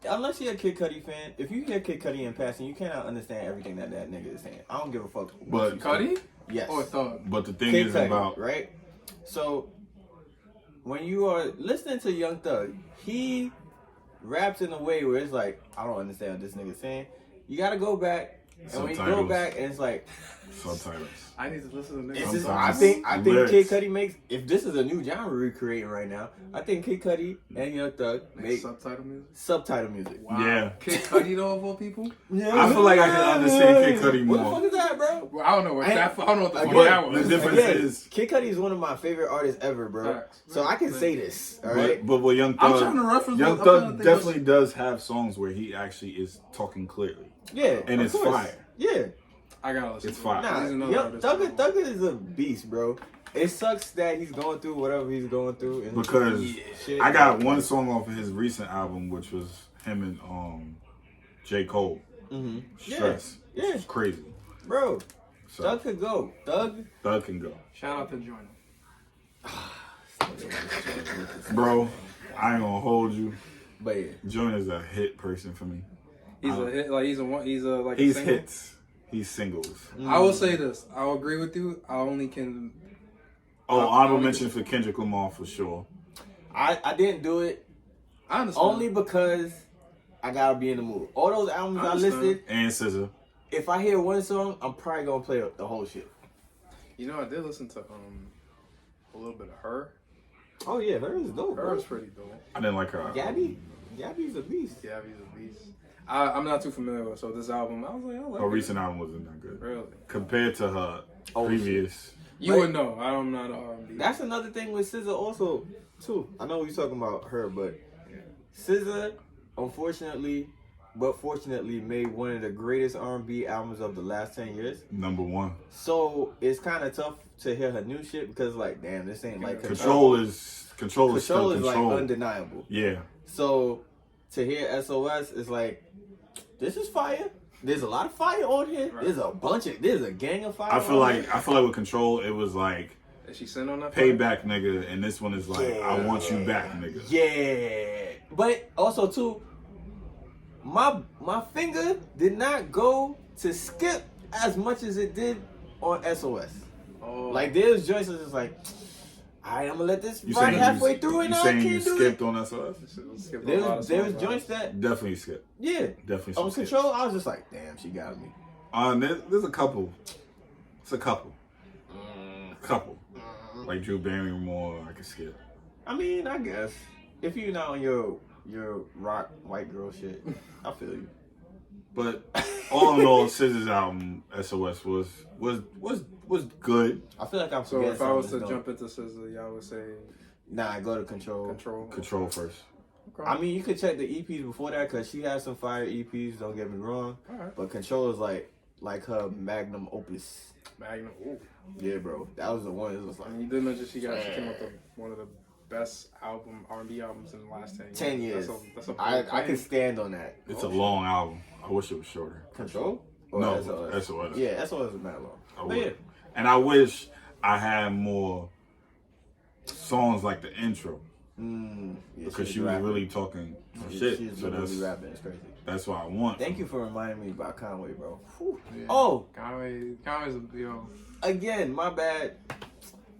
Speaker 2: unless you're a Kid Cudi fan, if you hear Kid Cudi in passing, you cannot understand everything that nigga is saying. I don't give a fuck. what
Speaker 1: But-
Speaker 2: you say.
Speaker 3: Cudi
Speaker 2: Yes.
Speaker 3: or Thug.
Speaker 1: But the thing
Speaker 2: Kid
Speaker 1: is
Speaker 2: Cudi,
Speaker 1: about
Speaker 2: right? So, when you are listening to Young Thug, he raps in a way where it's like, I don't understand what this nigga's saying. You gotta go back, and when you go
Speaker 1: Subtitles.
Speaker 2: back, and it's like,
Speaker 1: subtitles.
Speaker 3: I need to listen to
Speaker 2: it's
Speaker 3: this.
Speaker 2: just,
Speaker 1: Sometimes
Speaker 2: I think
Speaker 1: lyrics.
Speaker 2: Kid Cudi makes, if this is a new genre we're creating right now, I think Kid Cudi and Young Thug make
Speaker 3: Subtitle music.
Speaker 2: subtitle music.
Speaker 3: Wow.
Speaker 1: Yeah.
Speaker 3: Kid Cudi though of all people.
Speaker 2: Yeah.
Speaker 1: I feel like I can understand Kid Cudi
Speaker 2: What the
Speaker 1: more.
Speaker 2: fuck is that, bro?
Speaker 3: Well, I don't know what that. I don't know what the fuck
Speaker 2: Again,
Speaker 3: that
Speaker 1: the
Speaker 3: was.
Speaker 1: difference
Speaker 2: Again,
Speaker 1: is-
Speaker 2: Kid Cudi is one of my favorite artists ever, bro.
Speaker 3: Facts.
Speaker 2: So I can say this, all right?
Speaker 1: But what Young
Speaker 3: I'm
Speaker 1: Thug,
Speaker 3: trying to reference.
Speaker 1: Young
Speaker 3: I'm trying to
Speaker 1: Thug
Speaker 3: think
Speaker 1: definitely does have songs where he actually is talking clearly.
Speaker 2: Yeah,
Speaker 1: And
Speaker 2: of
Speaker 1: it's
Speaker 2: course.
Speaker 1: fire.
Speaker 2: Yeah,
Speaker 3: I gotta listen.
Speaker 1: It's
Speaker 3: to
Speaker 1: fire.
Speaker 3: it.
Speaker 2: nah,
Speaker 3: He's another
Speaker 2: Young
Speaker 3: artist.
Speaker 2: Thug is a beast, bro. It sucks that he's going through whatever he's going through. And
Speaker 1: Because
Speaker 2: shit.
Speaker 1: I got one song off of his recent album, which was him and J. Cole.
Speaker 2: Mhm.
Speaker 1: Stress.
Speaker 2: Yeah.
Speaker 1: It's crazy.
Speaker 2: Bro,
Speaker 1: So
Speaker 2: Thug could go.
Speaker 1: Thug can go.
Speaker 3: Shout out to Joyner.
Speaker 1: Bro, I ain't gonna hold you.
Speaker 2: But yeah,
Speaker 1: Joyner's a hit person for me.
Speaker 3: He's a hit. Like he's a one. He's a like. a
Speaker 1: He's
Speaker 3: single.
Speaker 1: hits. He's singles.
Speaker 3: I will say this. I'll agree with you. I only can.
Speaker 1: Oh,
Speaker 3: I
Speaker 1: honorable
Speaker 3: only-
Speaker 1: mention for Kendrick Lamar for sure.
Speaker 2: I didn't do it
Speaker 3: I understand.
Speaker 2: only because I gotta be in the mood. All those albums I
Speaker 3: understand.
Speaker 2: listed,
Speaker 1: And SZA.
Speaker 2: if I hear one song, I'm probably gonna play the whole shit.
Speaker 3: You know, I did listen to a little bit of her.
Speaker 2: Oh yeah, hers is dope.
Speaker 3: Her
Speaker 2: Bro.
Speaker 3: is pretty dope.
Speaker 1: I didn't like her.
Speaker 2: Gabby's a beast.
Speaker 3: Yeah, he's a beast. I'm not too familiar with. So this album, I was like, I like
Speaker 1: Her
Speaker 3: it.
Speaker 1: recent album wasn't that good.
Speaker 3: Really?
Speaker 1: Compared to her
Speaker 2: Oh,
Speaker 1: previous.
Speaker 3: You
Speaker 2: But-
Speaker 3: would know. I'm not an R&B.
Speaker 2: That's another thing with SZA also too. I know we're talking about her, but SZA unfortunately but fortunately made one of the greatest R&B albums of the last 10 years.
Speaker 1: Number one.
Speaker 2: So it's kind of tough to hear her new shit because, like, damn, this ain't like
Speaker 1: Control is still
Speaker 2: Control is
Speaker 1: Control.
Speaker 2: like undeniable.
Speaker 1: Yeah.
Speaker 2: So to hear SOS is like, this is fire. There's a lot of fire on here.
Speaker 3: Right.
Speaker 2: There's a gang of fire.
Speaker 1: I feel like with Control, it was like
Speaker 3: Is she sitting on that?
Speaker 1: payback, nigga, and this one is like I want you back, nigga.
Speaker 2: Yeah, but also too, my finger did not go to skip as much as it did on SOS.
Speaker 3: Oh.
Speaker 2: Like there's joints that's just like, alright, I'm gonna let this
Speaker 1: You
Speaker 2: ride
Speaker 1: saying
Speaker 2: halfway
Speaker 1: you,
Speaker 2: through and
Speaker 1: you
Speaker 2: I
Speaker 1: saying
Speaker 2: can't
Speaker 1: you
Speaker 2: do
Speaker 1: skipped
Speaker 2: it.
Speaker 1: on SOS?
Speaker 2: There's joints that
Speaker 1: Definitely skip.
Speaker 2: yeah.
Speaker 1: Definitely
Speaker 2: On
Speaker 1: skip.
Speaker 2: Control, I was just like, damn, she got me.
Speaker 1: There's a couple. It's a couple. Like Drew Barrymore, I can skip.
Speaker 2: I mean, I guess if you're not on your rock white girl shit, I feel you.
Speaker 1: But all in all, SZA's album SOS was good.
Speaker 2: I feel like I'm
Speaker 3: So
Speaker 2: forgetting
Speaker 3: if I was to
Speaker 2: something,
Speaker 3: jump into SZA, y'all would say
Speaker 2: nah, go to Control.
Speaker 1: Control first.
Speaker 3: Okay.
Speaker 2: I mean, you could check the EPs before that because she has some fire EPs. Don't get me wrong,
Speaker 3: Alright.
Speaker 2: but Control is like her magnum opus.
Speaker 3: Magnum. Ooh.
Speaker 2: Yeah, bro, that was the one. It was like
Speaker 3: And you did mention she came up with one of the best R&B albums in the last 10 years.
Speaker 2: 10 years.
Speaker 3: That's a
Speaker 2: I
Speaker 3: claim.
Speaker 2: can stand on that.
Speaker 1: It's a long album. I wish it was shorter.
Speaker 2: Control. Or
Speaker 1: No,
Speaker 2: SOS?
Speaker 1: SOS.
Speaker 2: Yeah, SOS is mad long.
Speaker 1: I
Speaker 2: But
Speaker 1: would.
Speaker 2: yeah,
Speaker 1: And I wish I had more songs like the intro
Speaker 2: yeah,
Speaker 1: because she was
Speaker 2: rapping.
Speaker 1: really talking some
Speaker 2: She-
Speaker 1: shit.
Speaker 2: She's
Speaker 1: So
Speaker 2: literally rapping. It's crazy.
Speaker 1: that's what I want.
Speaker 2: Thank you for reminding me about Conway, bro. Whew.
Speaker 3: Yeah.
Speaker 2: Oh,
Speaker 3: Conway's
Speaker 2: again, my bad.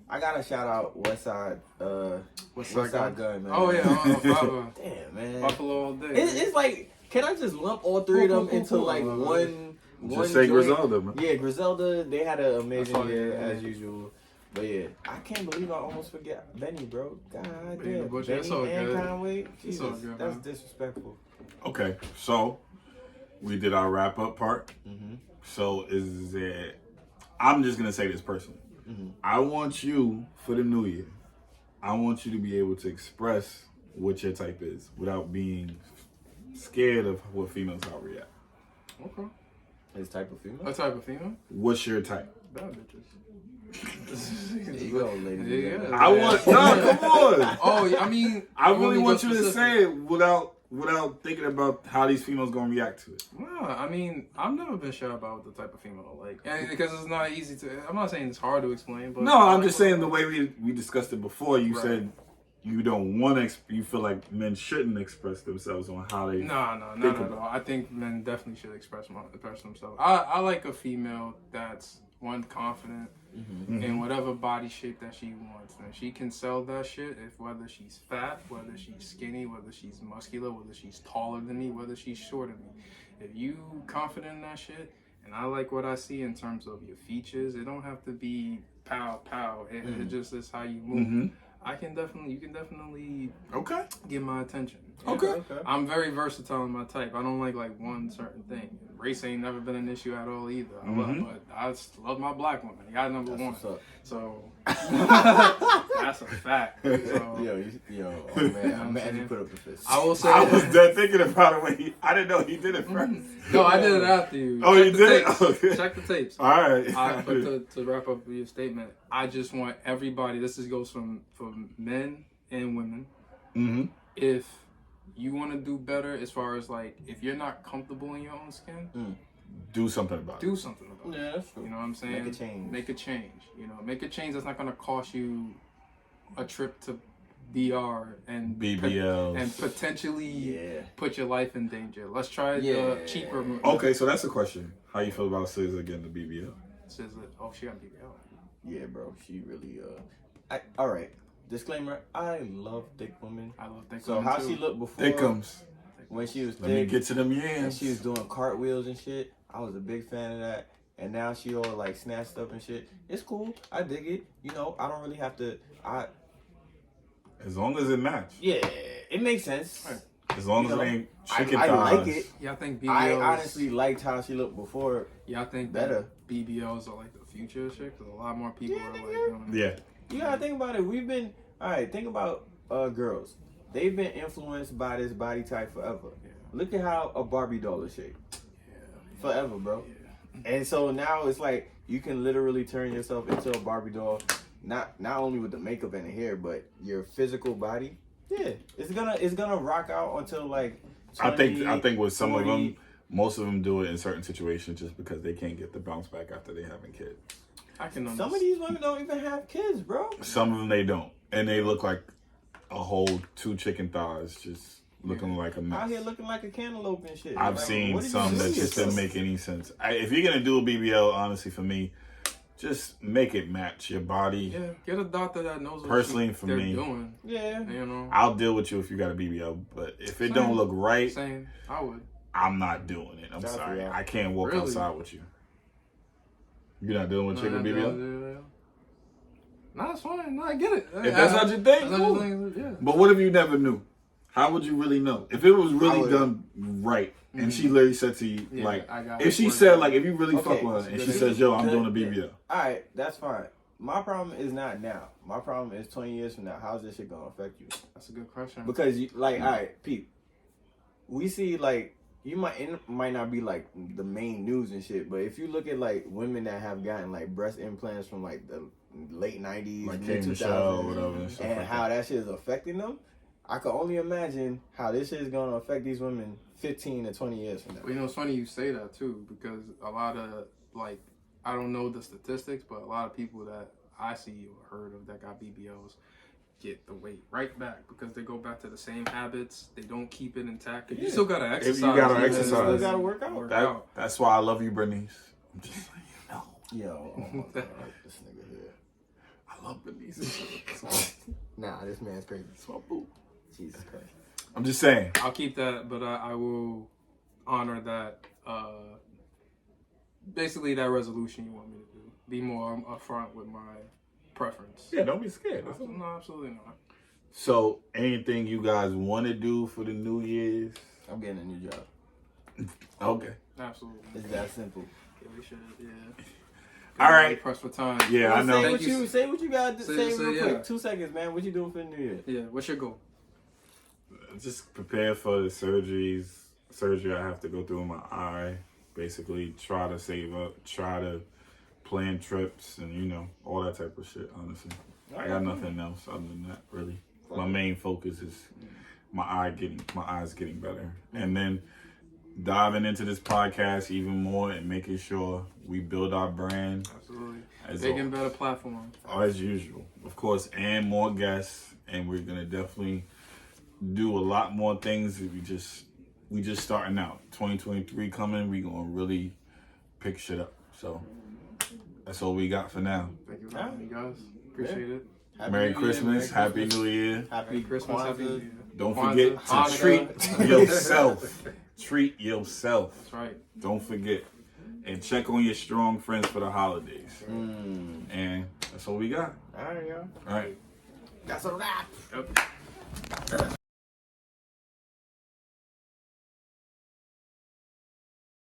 Speaker 2: I gotta shout out Westside. Westside Gun, man.
Speaker 3: Oh yeah, Buffalo.
Speaker 2: Damn, man.
Speaker 3: Buffalo all day.
Speaker 2: It's like, can I just lump all three of them into like one?
Speaker 1: Just say
Speaker 2: joint?
Speaker 1: Griselda, man.
Speaker 2: Yeah, Griselda. They had an amazing
Speaker 3: That's all,
Speaker 2: year
Speaker 3: yeah.
Speaker 2: as usual. But yeah, I can't believe I almost forget Benny, bro. God
Speaker 3: Benny the
Speaker 2: damn,
Speaker 3: Butcher,
Speaker 2: Benny
Speaker 3: that's all
Speaker 2: and
Speaker 3: good.
Speaker 2: Conway.
Speaker 3: That's
Speaker 2: Jesus,
Speaker 3: all good,
Speaker 2: that's
Speaker 3: man.
Speaker 2: disrespectful.
Speaker 1: Okay, so we did our wrap up part.
Speaker 2: Mm-hmm.
Speaker 1: So is it? I'm just gonna say this personally.
Speaker 2: Mm-hmm.
Speaker 1: I want you for the new year. I want you to be able to express what your type is without being scared of what females how react.
Speaker 3: Okay.
Speaker 2: His type of female.
Speaker 3: What type of female?
Speaker 1: What's your type?
Speaker 3: Bad bitches.
Speaker 2: There you go, ladies. and
Speaker 3: Yeah.
Speaker 2: gentlemen.
Speaker 1: I want no, come on.
Speaker 3: Oh, yeah, I mean,
Speaker 1: I really
Speaker 3: go
Speaker 1: want you to
Speaker 3: specific.
Speaker 1: say it without thinking about how these females gonna react to it.
Speaker 3: No, I mean, I've never been sure about the type of female I like, and because it's not easy to. I'm not saying it's hard to explain, but
Speaker 1: No, I'm just saying the way we discussed it before. You
Speaker 3: Right.
Speaker 1: said you don't want to. You feel like men shouldn't express themselves on how they.
Speaker 3: No, not
Speaker 1: Think
Speaker 3: at
Speaker 1: about
Speaker 3: all. I think men definitely should express themselves. I like a female that's one confident in whatever body shape that she wants, and she can sell that shit. If whether she's fat, whether she's skinny, whether she's muscular, whether she's taller than me, whether she's shorter than me. If you confident in that shit, and I like what I see in terms of your features, it don't have to be pow pow. It just is how you move.
Speaker 1: Mhm.
Speaker 3: You can definitely
Speaker 1: Okay.
Speaker 3: get my attention.
Speaker 1: Okay.
Speaker 3: I'm very versatile in my type. I don't like one certain thing. Race ain't never been an issue at all either. But I love my black woman. I got number one.
Speaker 2: What's up?
Speaker 3: So that's a fact. So,
Speaker 2: Oh man, I'm mad you put up the fist.
Speaker 3: I will say
Speaker 1: I was dead thinking about it when I didn't know he did it first.
Speaker 3: no, I did it after you.
Speaker 1: Oh,
Speaker 3: Check
Speaker 1: you
Speaker 3: the
Speaker 1: did it?
Speaker 3: tapes.
Speaker 1: Okay.
Speaker 3: Check the tapes.
Speaker 1: All right.
Speaker 3: But to wrap up your statement, I just want everybody. This goes from men and women.
Speaker 1: Mm-hmm.
Speaker 3: If you want to do better, as far as like, if you're not comfortable in your own skin,
Speaker 1: Do something about it.
Speaker 3: do something about it.
Speaker 2: Yeah, that's true.
Speaker 3: You know what I'm saying?
Speaker 2: Make a change.
Speaker 3: Make a change. Make a change that's not gonna cost you a trip to DR and
Speaker 1: BBLs.
Speaker 3: and potentially
Speaker 2: Yeah.
Speaker 3: put your life in danger. Let's try
Speaker 2: Yeah.
Speaker 3: the cheaper.
Speaker 1: Okay, so that's a question. How you feel about SZA getting the BBL?
Speaker 3: Oh, she got BBL.
Speaker 2: Yeah, bro. She really. All right. Disclaimer: I love thick women.
Speaker 3: I love that.
Speaker 2: So how she looked before
Speaker 1: Thickums.
Speaker 2: when she was
Speaker 1: Let me
Speaker 2: thick
Speaker 1: get to them
Speaker 2: and
Speaker 1: yams.
Speaker 2: she was doing cartwheels and shit. I was a big fan of that. And now she all like snatched up and shit. It's cool. I dig it. I don't really have to.
Speaker 1: As long as it match.
Speaker 2: Yeah, it makes sense.
Speaker 3: Right.
Speaker 1: As long as
Speaker 2: You
Speaker 1: it
Speaker 2: know,
Speaker 1: ain't
Speaker 2: I
Speaker 1: chicken
Speaker 2: like
Speaker 1: thighs.
Speaker 2: it.
Speaker 3: Yeah, I think BBLs.
Speaker 2: I honestly liked how she looked before.
Speaker 3: Yeah, I think
Speaker 2: better.
Speaker 3: that BBLs are like the future of shit because a lot more people are like.
Speaker 1: Yeah.
Speaker 2: You gotta think about it. We've been think about girls. They've been influenced by this body type forever.
Speaker 3: Yeah.
Speaker 2: look at how a Barbie doll is shaped.
Speaker 3: Yeah.
Speaker 2: Forever, bro.
Speaker 3: Yeah.
Speaker 2: And so now it's like you can literally turn yourself into a Barbie doll, not only with the makeup and the hair, but your physical body. Yeah, it's gonna rock out until like 20,
Speaker 1: I think with some
Speaker 2: 40.
Speaker 1: of them, most of them do it in certain situations just because they can't get the bounce back after they having kids.
Speaker 3: I can understand.
Speaker 2: Some of these women don't even have kids, bro.
Speaker 1: Some of them they don't, and they look like a whole 2 chicken thighs just looking like a mess.
Speaker 2: Out here looking like a cantaloupe and shit.
Speaker 1: I've
Speaker 2: Like,
Speaker 1: seen
Speaker 2: what did
Speaker 1: some
Speaker 2: you
Speaker 1: that
Speaker 2: do
Speaker 1: just
Speaker 2: yourself?
Speaker 1: didn't make any sense. If you're gonna do a BBL, honestly, for me, just make it match your body.
Speaker 3: Yeah, get a doctor that knows what
Speaker 1: Personally, for
Speaker 3: they're
Speaker 1: me,
Speaker 3: doing.
Speaker 2: Yeah.
Speaker 3: You know.
Speaker 1: I'll deal with you if you got a BBL, but if it
Speaker 3: Same.
Speaker 1: don't look right,
Speaker 3: Same. I would.
Speaker 1: I'm not doing it. I'm
Speaker 2: That's
Speaker 1: sorry.
Speaker 2: real.
Speaker 1: I can't walk
Speaker 3: Really?
Speaker 1: outside with you. You're not dealing with chick with BBL?
Speaker 3: Nah, it's fine. No, I get it.
Speaker 1: If that's not your thing,
Speaker 3: That's not
Speaker 1: cool.
Speaker 3: your thing, yeah.
Speaker 1: But what if you never knew? How would you really know? If it was
Speaker 2: I
Speaker 1: really
Speaker 2: would-
Speaker 1: done right, and she literally said to you,
Speaker 3: Yeah,
Speaker 1: like,
Speaker 3: I got
Speaker 1: if
Speaker 3: it.
Speaker 1: she said, like, if you really
Speaker 2: Okay,
Speaker 1: fuck with her, and she
Speaker 3: good
Speaker 1: says, yo, I'm
Speaker 2: Good.
Speaker 1: doing a BBL.
Speaker 2: Alright, that's fine. My problem is not now. My problem is 20 years from now. How's this shit gonna affect you?
Speaker 3: That's a good question.
Speaker 2: Because you like, alright, Pete. We see like it might not be like the main news and shit, but if you look at like women that have gotten like breast implants from like the late 90s,
Speaker 1: Like
Speaker 2: mid
Speaker 1: K. Michelle or
Speaker 2: 2000s,
Speaker 1: whatever. And stuff
Speaker 2: and
Speaker 1: like
Speaker 2: how
Speaker 1: that.
Speaker 2: that shit is affecting them, I can only imagine how this shit is gonna affect these women 15 to 20 years from now.
Speaker 3: Well, you know, it's funny you say that too, because a lot of like, I don't know the statistics, but a lot of people that I see or heard of that got BBLs get the weight right back because they go back to the same habits. They don't keep it intact. You still gotta exercise.
Speaker 1: gotta
Speaker 3: even
Speaker 1: exercise.
Speaker 3: if
Speaker 2: Still
Speaker 3: it's-
Speaker 2: gotta work out.
Speaker 1: That's why I love you, Bernice. I'm just saying, no.
Speaker 2: Yo, oh my god, this nigga here.
Speaker 1: I love Bernice.
Speaker 2: Nah, this man's crazy.
Speaker 1: It's my boo.
Speaker 2: Jesus Christ.
Speaker 1: I'm just saying.
Speaker 3: I'll keep that, but I will honor that. Basically, that resolution you want me to do. Be more upfront with my preference.
Speaker 1: Yeah, don't be scared. That's all.
Speaker 3: No, absolutely not.
Speaker 1: So, anything you guys want to do for the New Year's?
Speaker 2: I'm getting a new job.
Speaker 1: Okay.
Speaker 3: Absolutely.
Speaker 2: It's that simple.
Speaker 3: Yeah, we should. Yeah.
Speaker 1: All right.
Speaker 3: Press for time.
Speaker 1: Yeah, I know.
Speaker 2: Say what you got to say real
Speaker 3: yeah.
Speaker 2: quick. 2 seconds, man. What you doing for the New Year?
Speaker 3: Yeah. What's your goal?
Speaker 1: Just prepare for the surgery I have to go through in my eye. Basically, try to save up, try to plan trips, and all that type of shit. Honestly, I got nothing else other than that. Really, my main focus is my eyes getting better, and then diving into this podcast even more and making sure we build our brand.
Speaker 3: Absolutely.
Speaker 1: As
Speaker 3: Big and better platform.
Speaker 1: As usual, of course, and more guests, and we're gonna definitely do a lot more things. We just starting out. 2023 coming, we gonna really pick shit up. So that's all we got for now.
Speaker 3: Thank you for having me, guys. Appreciate it.
Speaker 1: Merry Christmas, Happy New Year.
Speaker 2: Happy
Speaker 3: Christmas, Happy New
Speaker 2: Kwanzaa.
Speaker 3: Year.
Speaker 1: Don't
Speaker 3: Kwanzaa,
Speaker 1: forget to
Speaker 3: Hanukkah.
Speaker 1: treat yourself. Treat yourself.
Speaker 3: That's right.
Speaker 1: Don't forget. And check on your strong friends for the holidays.
Speaker 2: Mm.
Speaker 1: And that's all we got.
Speaker 2: All right, y'all.
Speaker 1: All right.
Speaker 2: That's a wrap.
Speaker 3: Yep.